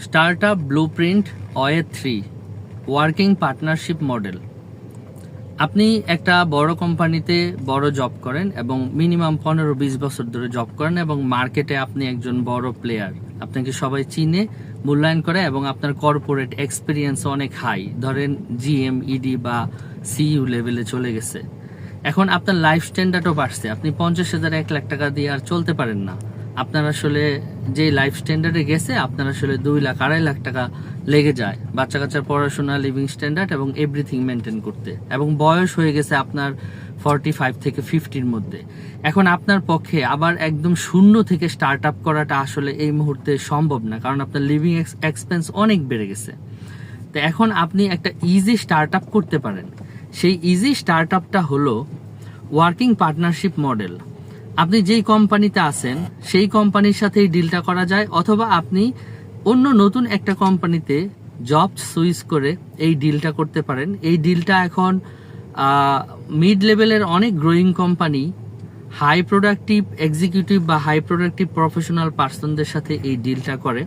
Startup blueprint OA3 working partnership model. আপনি একটা বড় কোম্পানিতে বড় জব করেন এবং মিনিমাম 15-20 বছর ধরে জব করেন এবং মার্কেটে আপনি একজন বড় প্লেয়ার, আপনাকে সবাই চিনে মূল্যায়ন করে এবং আপনার কর্পোরেট এক্সপিরিয়েন্স অনেক হাই, ধরেন GM ED বা CEO লেভেলে চলে গেছে। এখন আপনার লাইফ স্ট্যান্ডার্ডও বাড়ছে, আপনি 50,000 1 লাখ টাকা দিয়ে আর চলতে পারেন না। আপনার আসলে যে লাইফ স্ট্যান্ডার্ডে গেছে আপনার আসলে 2 লাখ 2.5 লাখ টাকা লেগে যায় বাচ্চা কাচ্চার পড়াশোনা, লিভিং স্ট্যান্ডার্ড এবং এভরিথিং মেনটেন করতে, এবং বয়স হয়ে গেছে আপনার 45 থেকে 50-র মধ্যে। এখন আপনার পক্ষে আবার একদম শূন্য থেকে স্টার্ট আপ করাটা আসলে এই মুহূর্তে সম্ভব না, কারণ আপনার লিভিং এক্সপেন্স অনেক বেড়ে গেছে। তো এখন আপনি একটা ইজি স্টার্ট আপ করতে পারেন। সেই ইজি স্টার্ট আপটা হলো ওয়ার্কিং পার্টনারশিপ মডেল। আপনি যেই কোম্পানিতে আছেন সেই কোম্পানির সাথেই ডিলটা করা যায়, অথবা আপনি অন্য নতুন একটা কোম্পানিতে জব সুইচ করে এই ডিলটা করতে পারেন। এই ডিলটা এখন মিড লেভেলের অনেক growing company high productive executive বা হাই প্রোডাক্টিভ প্রফেশনাল পার্সনদের সাথে এই ডিলটা করে।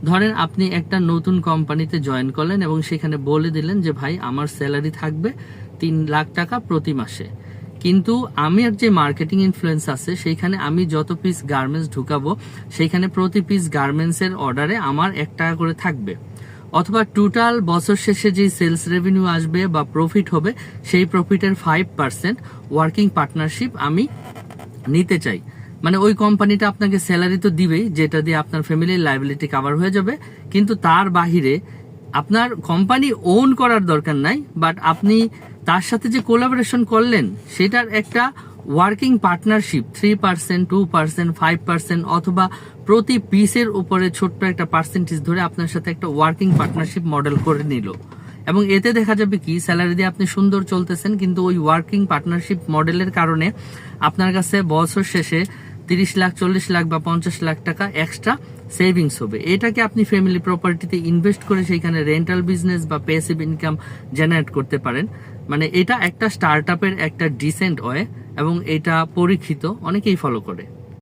ধরেন আপনি একটা নতুন কোম্পানিতে জয়েন করলেন এবং সেখানে বলে দিলেন যে ভাই আমার স্যালারি থাকবে 3 লাখ টাকা প্রতি মাসে, কিন্তু আমি আর যে মার্কেটিং ইনফ্লুয়েন্স আছে সেইখানে আমি যত পিস গার্মেন্টস ঢুকাবো সেইখানে প্রতি পিস গার্মেন্টস এর অর্ডারে আমার 1 টাকা করে থাকবে, অথবা টোটাল বছর শেষে যে সেলস রেভিনিউ আসবে বা প্রফিট হবে সেই প্রফিটের 5% ওয়ার্কিং পার্টনারশিপ আমি নিতে চাই। মানে ওই কোম্পানিটা আপনাকে স্যালারি তো দিবেই, যেটা দিয়ে আপনার ফ্যামিলির লায়াবিলিটি কভার হয়ে যাবে, কিন্তু তার বাহিরে আপনার কোম্পানি ওন করার দরকার নাই, বাট আপনি তার সাথে যে কোলাবোরেশন করলেন সেটার একটা ওয়ার্কিং পার্টনারশিপ 3%, 2%, 5% অথবা প্রতি পিসের উপরে ছোট্ট একটা পার্সেন্টেজ ধরে আপনার সাথে একটা ওয়ার্কিং পার্টনারশিপ মডেল করে নিল। এবং এতে দেখা যাবে কি স্যালারি দিয়ে আপনি সুন্দর চলতেছেন, কিন্তু ওই ওয়ার্কিং পার্টনারশিপ মডেলের কারণে আপনার কাছে বছর শেষে 30 লাখ 40 লাখ বা 50 লাখ টাকা এক্সট্রা সেভিংস হবে। এটাকে আপনি ফ্যামিলি প্রপার্টিতে ইনভেস্ট করে সেইখানে রেন্টাল বিজনেস বা প্যাসিভ ইনকাম জেনারেট করতে পারেন। মানে এটা একটা স্টার্ট আপের একটা ডিসেন্ট ওয়ে এবং এটা পরীক্ষিত, অনেকেই ফলো করে।